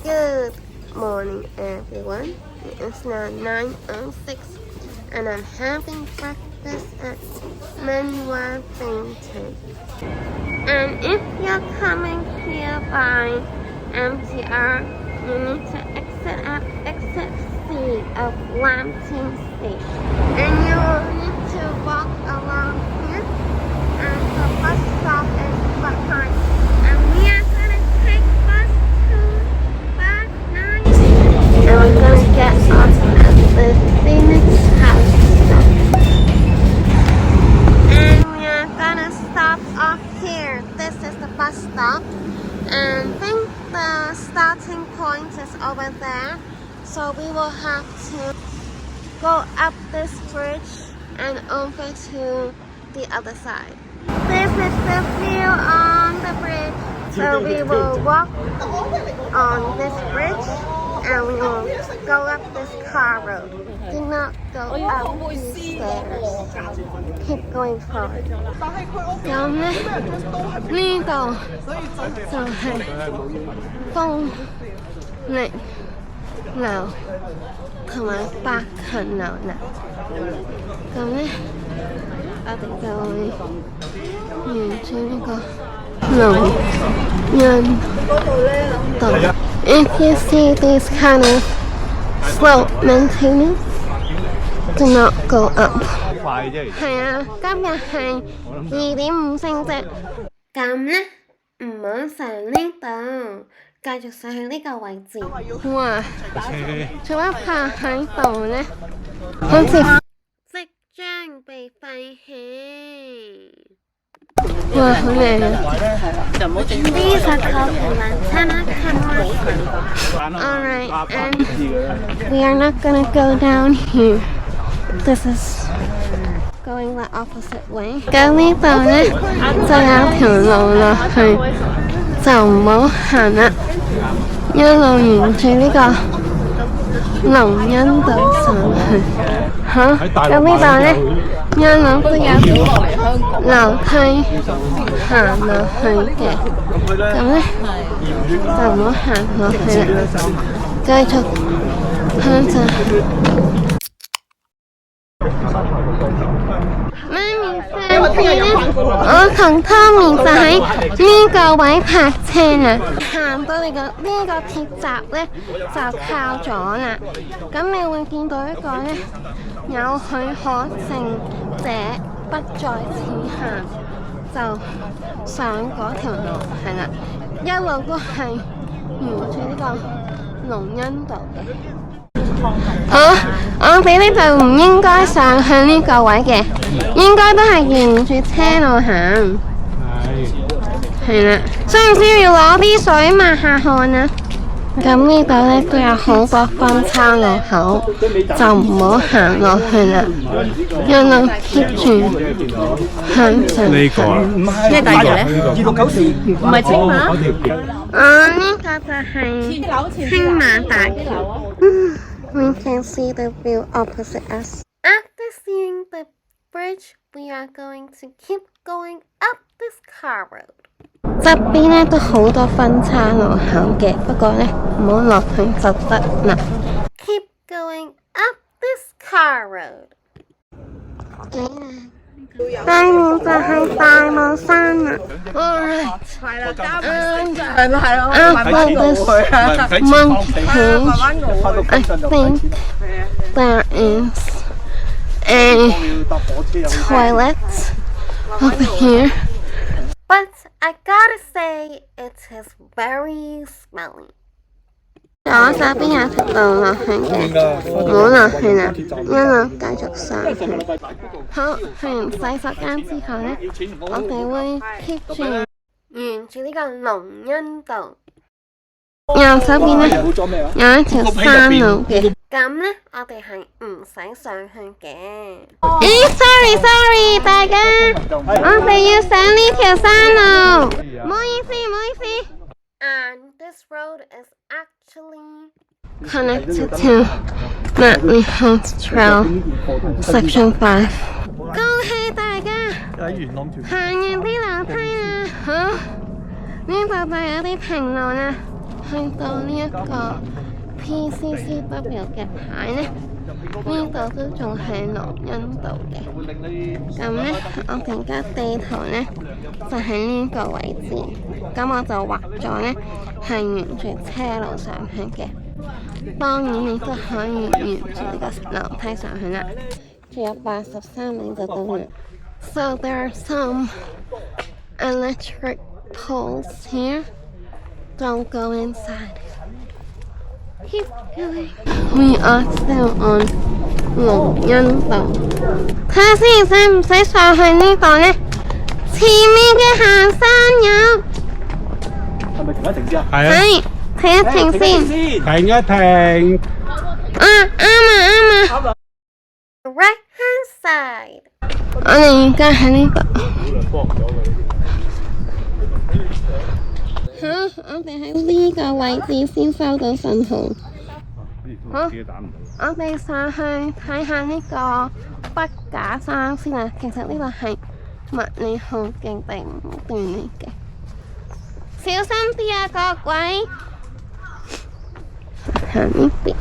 Good morning, everyone. It's now 9:06, and I'm having breakfast at Manuel Vintage. And if you're coming here by MTR, you need to exit at exit C of Lamton Station. And you will need to walk along here, and the bus stop is behind. And we are gonna take bus to Back 9. And we're gonna get off at the Phoenix House. And we are gonna stop off here. This is the bus stop. And I think the starting point is over there. So we will have to go up this bridge and over to the other side. This is the view on the bridge. So we will walk on this bridge and we will go up this car road. Do not go up these stairs. Keep going forward. 咁咧，呢度就係豐力樓同埋百勤樓啦。咁咧，我哋就會沿住呢個龍欣道。If you see this kind of slope maintenance, do not go up. 係啊，今日係2.5星啫。咁咧，唔好上呢度，繼續上去呢個位置。哇！做乜泊喺度咧？好似即將被廢棄。哇，好靚啊！These are called antenna cameras. Alright, and we are not gonna go down here. This is going the opposite way. 咁呢度咧就有條路落去，就唔好行啦，一路沿住呢個龍欣道上去。嚇！咁呢度咧一路都有啲樓梯行落去嘅，咁咧就唔好行落去啦，繼續向前。媽咪上次咧，我同 Tommy 就喺呢個位泊車啦，行到呢個鐵閘咧就靠咗啦。咁你會見到一個咧有許可證者不在此限，就上嗰條路係啦，一路都係沿住呢個龍欣道嘅。好，我哋咧就唔應該上去呢個位嘅，應該都係沿住車路行。係啦，需唔需要攞啲水抹下汗啊？咁呢度咧都有好多分岔路口，就唔好行落去啦，一路 keep 住向前。呢個咩大橋咧？2694唔係青馬。呢個就係青馬大橋。We can see the view opposite us. After seeing the bridge, we are going to keep going up this car road. 側邊咧都好多分岔路口嘅，不過咧唔好落去就得啦。Keep going up this car road. 對面就係大帽山啦。Alright. 係啦，加埋係咯係咯，慢慢過去啊。I think there is a toilet over here, but I gotta say it is very smelly. 左手邊有條路落去嘅，唔好落去啦，一路繼續上去。好，去完洗手間之後呢，我哋會 keep 住沿住呢個龍欣道。右手邊呢，有一條山路嘅，咁呢，我哋係唔使上去嘅。咦 ，sorry， 大家，我哋要上呢條山路，唔好意思。And this road is actually connected to MacLeHose Trail Section 5。恭喜大家行完啲樓梯啦，好，呢度就有啲平路啦。去到呢一個 PCCW 嘅牌呢，呢度都仲係落印度嘅。咁呢，我哋而家地圖呢，就喺呢個位置，咁我就畫咗呢，係沿住車路上去嘅。當然你都可以沿住呢個樓梯上去啦。仲有83米就到啦。So there are some electric poles here. Don't go inside. Keep going. We are still on 龍欣道。睇下先，使唔使上去呢度呢？前面嘅行山友。係咪停一停先啊？係啊。係，停一停先。停一停。啊，啱啊。Right hand side。我哋而家喺呢度。好，我哋喺呢個位置先收到信號。好，我哋上去睇下呢個筆架山先啊。其實呢個係麥理浩徑第5段嚟嘅，小心啲啊，各位。行呢邊。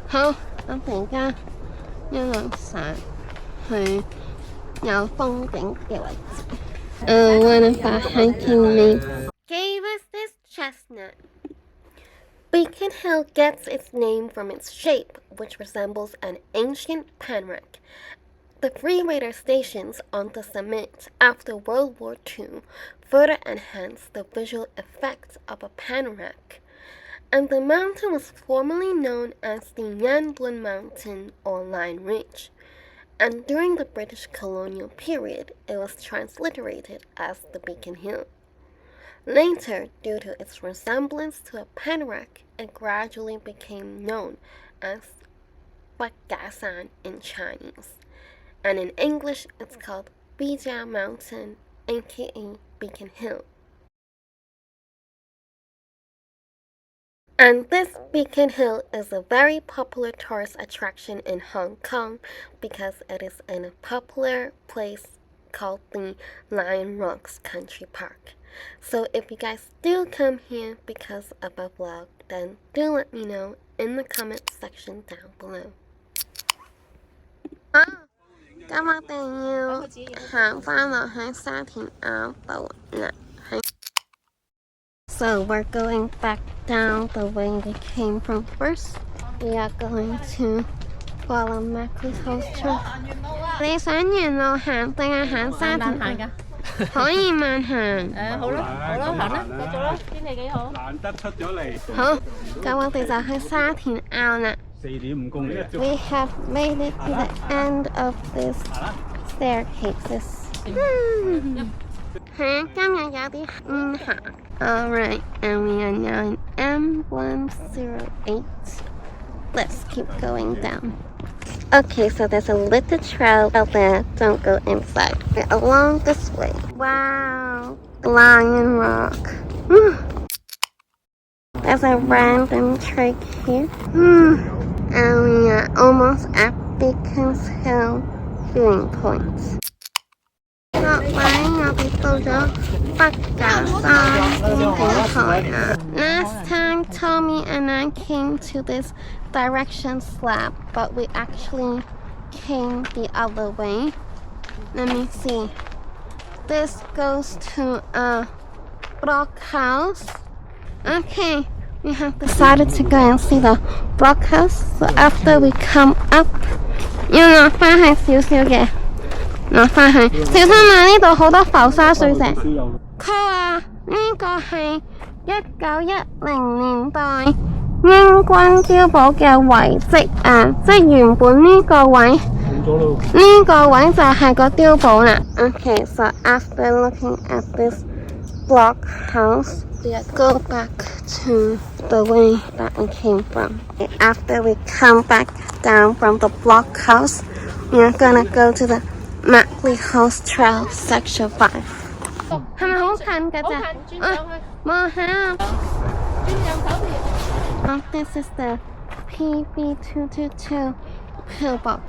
好，我哋而家一路上去有風景嘅位置。One of our hiking mates gave us this chestnut. Beacon Hill gets its name from its shape, which resembles an ancient panrack. The three radar stations on the summit after World War II further enhanced the visual effects of a panrack, and the mountain was formerly known as the Yanblun Mountain or Line Ridge, and during the British colonial period it was transliterated as the Beacon Hill. Later, due to its resemblance to a panrack, it gradually became known as San in Chinese, and in English it's called Bija Mountain, aka Beacon Hill. And this Beacon Hill is a very popular tourist attraction in Hong Kong because it is in a popular place called the Lion Rocks Country Park. So if you guys do come here because of a vlog, then do let me know in the comment section down below. 咁我哋要行返落去沙田坳道啦。So we're going back down the way we came from first. We are going to follow MacLeHose Trail. 你想沿路行定係行沙田行㗎？可以慢行。好啦，行啦，繼續啦，天氣幾好。難得出咗嚟。好，咁我哋就去沙田坳啦。4.5公里。We have made it to the end of this staircases. 係啊，今日有啲行。Alright, and we are now in M108. Let's keep going down. Okay, so there's a little trail out there. Don't go inside. Along this way. Wow, Lion Rock. There's a random track here. And we are almost at Beacons Hill viewing point. 各位，我哋到咗筆架山觀景台啊。Last time Tommy and I came to this direction slab, but we actually came the other way. Let me see. This goes to a block house. Okay, we have decided to go and see the block house. So after we come up, 要落返去少少嘅。落返去，小心啊！呢度好多浮沙碎石。佢話呢個係1910年代英軍碉堡嘅遺跡啊，即係原本呢個位，呢個位就係個碉堡啦。Okay, so after looking at this block house, we go back to the way that we came from. After we come back down from the block house, we are gonna go to the MacLeHose Trail Section 5。係咪好近㗎咋？好近，轉上去。冇嚇。This is the PB222 Pillbox。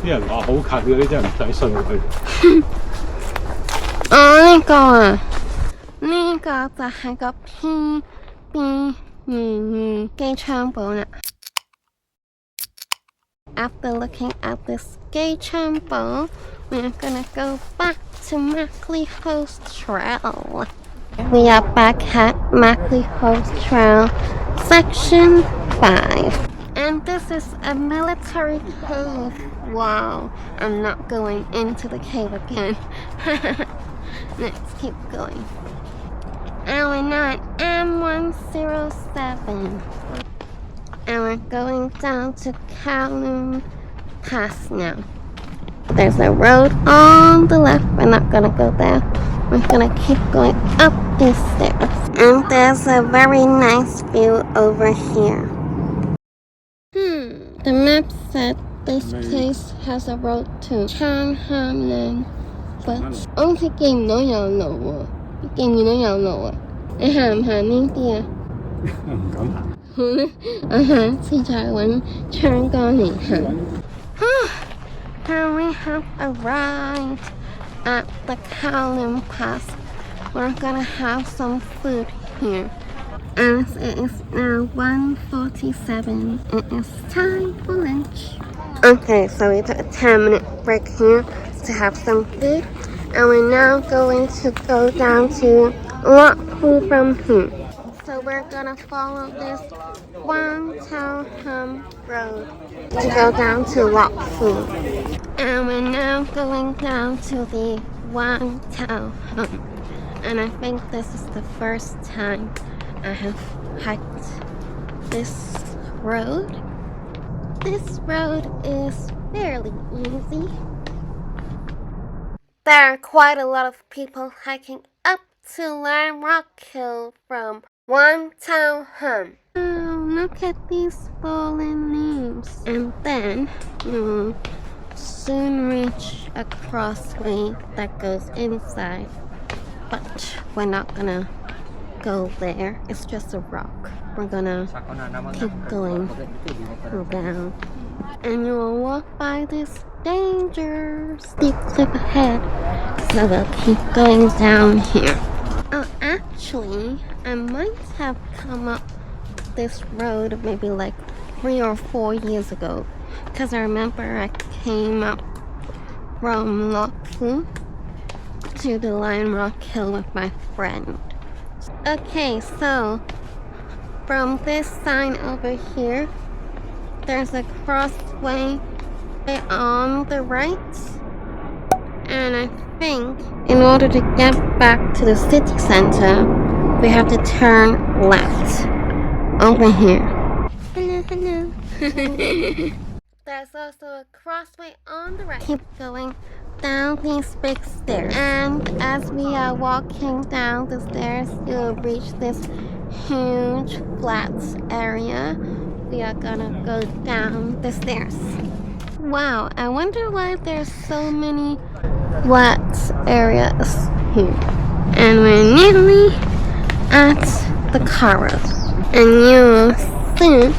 啲人話好近嗰啲真係唔使信佢。呢個啊，呢個就係個 PB222 機槍堡啦。After looking at this gate chamber, we're gonna go back to MacLeHose Trail. We are back at MacLeHose Trail, Section 5. And this is a military cave. Wow, I'm not going into the cave again. Let's keep going. And we're now at M107. And we're going down to Kowloon Pass now. There's a road on the left. We're not gonna go there. We're gonna keep going up these stairs. And there's a very nice view over here. The map said this place has a road to Changhamland, but 我好似見唔到有路喎。你見唔見到有路啊？你行唔行呢啲啊？唔敢行。好咧，我下次再揾槍杆嚟行。And we have arrived at the Kowloon Pass. We're gonna have some food here. As it is now 1:47, it is time for lunch. Okay, so we took a 10-minute break here to have some food. And we're now going to go down to Lok Fu from here. So we're gonna follow this Wang Tao Hom road to go down to Lok Fu. And we're now going down to the Wang Tao Hom. And I think this is the first time I have hiked this road. This road is fairly easy. There are quite a lot of people hiking up to Lime Rock Hill from Wang Tao Hom. Oh, look at these fallen leaves. And then you'll soon reach a crossway that goes inside. But we're not gonna go there. It's just a rock. We're gonna keep going down. And you will walk by this danger steep cliff ahead. So we'll keep going down here. Oh, actually, I might have come up this road maybe like 3 or 4 years ago. Because I remember I came up from Lok Fu to the Lime Rock Hill with my friend. Okay, so from this sign over here, there's a crossway on the right. And I think in order to get back to the city center, we have to turn left over here. Hello, hello. There's also a crossway on the right. Keep going down these big stairs. And as we are walking down the stairs, you'll reach this huge flat area. We are gonna go down the stairs. Wow, I wonder why there's so many flat areas here. And we're nearly at the car road. And you'll soon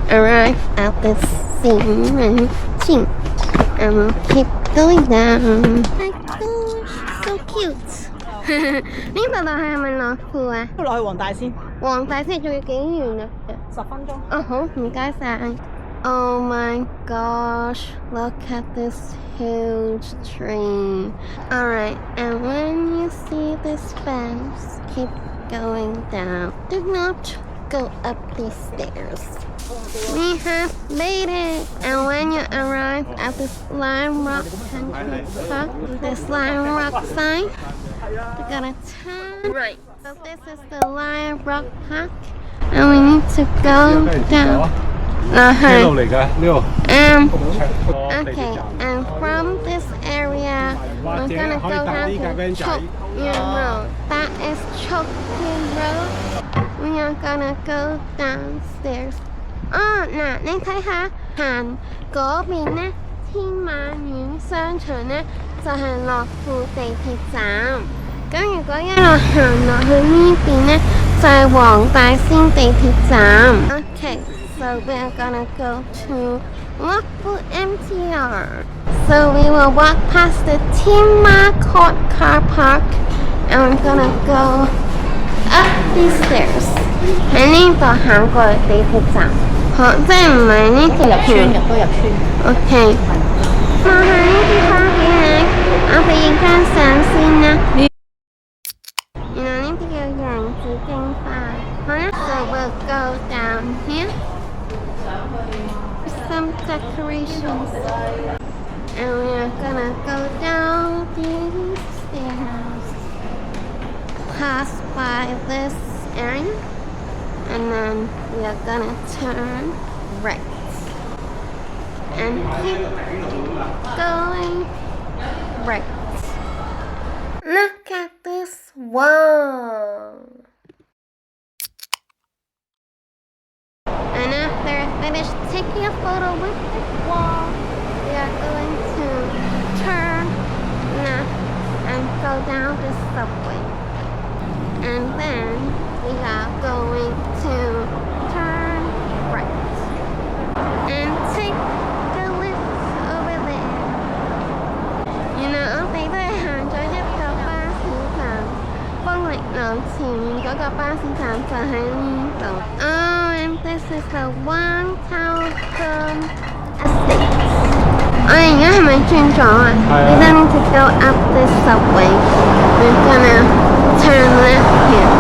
arrive at this scene. And we'll keep going down. My gosh, so cute. 呢度就係咪樂富啊？落去黃大仙。黃大仙仲要幾遠啊？10分鐘。哦，好，唔該晒。Oh my gosh, look at this huge tree. Alright, and when you see this fence, keep going down. Do not go up these stairs. We have made it! And when you arrive at this Lime Rock Country Park, this Lime Rock sign, you're gonna turn right. So this is the Lime Rock Park, and we need to go down. Okay, and from this area, we're gonna go down to Chuk Yuen Road. That is Chuk Yuen Road. We are gonna go downstairs. 嗱，你睇下行嗰邊呢，天馬苑商場呢，就係樂富地鐵站。咁如果一路行落去呢邊呢，就係黃大仙地鐵站。Okay, so we are gonna go to Lok Fu MTR. So we will walk past the Timma Court car park and we're gonna go up these stairs. 喺呢度行過去地鐵站，好，即係唔係呢條村入都入村。OK， 我喺呢啲花園，我哋而家上先啦。原來呢啲叫洋紫荊花。好啦 ，so we'll go down here. Some decorations, and we are gonna go down these stairs, pass by this area, and then we are gonna turn right and keep going right. Look at this wall. And after I finish taking a photo with this wall, we are going to turn left and go down the subway. And then we are going to turn right and take the lift over there. You know, 我哋都係行咗一個巴士站，豐力樓前面嗰個巴士站就喺呢度。And this is the Wang Tao Hom estate. 我哋而家係咪轉咗啊？ We don't need to go up this subway. We're gonna turn left here.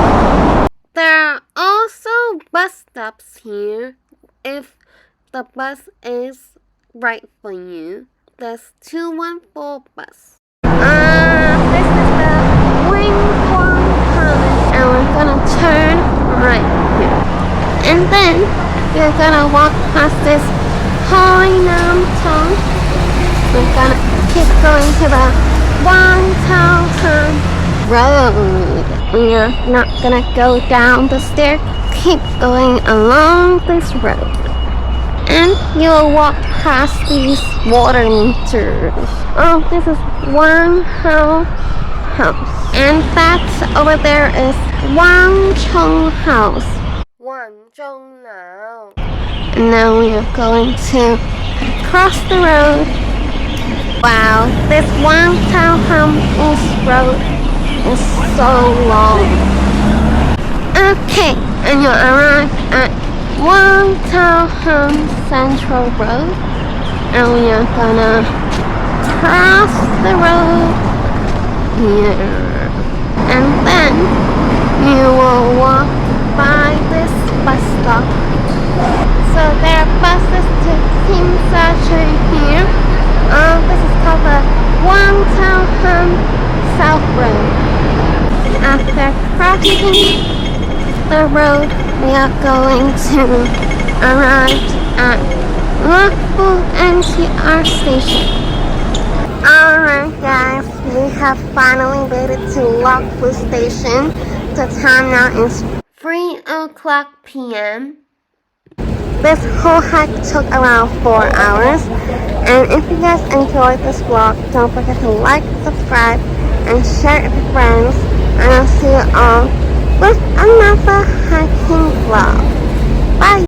There are also bus stops here if the bus is right for you. There's 214 bus. This is the Wing Kwong College, and we're gonna turn right here. And then we're gonna walk past this mountain. We're gonna keep going to the Wang Tao Hom Road. We are not gonna go down the stairs. Keep going along this road. And you'll walk past these water meters. Oh, this is Wang Tao House. And that over there is Wang Chong House. And now we are going to cross the road. Wow, this Wang Tao Hom East Road is so long. Okay, and you'll arrive at Wang Tao Hom Central Road. And we are gonna cross the road here. And then you will walk by this bus stop. So there are buses to Kim Sa-Chui here. This is called the Wang Tao Hom South Road. After crossing the road, we are going to arrive at Lok Fu MTR station. Alright guys, we have finally made it to Lok Fu station. The time now is 3:00 p.m. This whole hike took around 4 hours. And if you guys enjoyed this vlog, don't forget to like, subscribe, and share it with friends. And I'll see you all with another hiking vlog.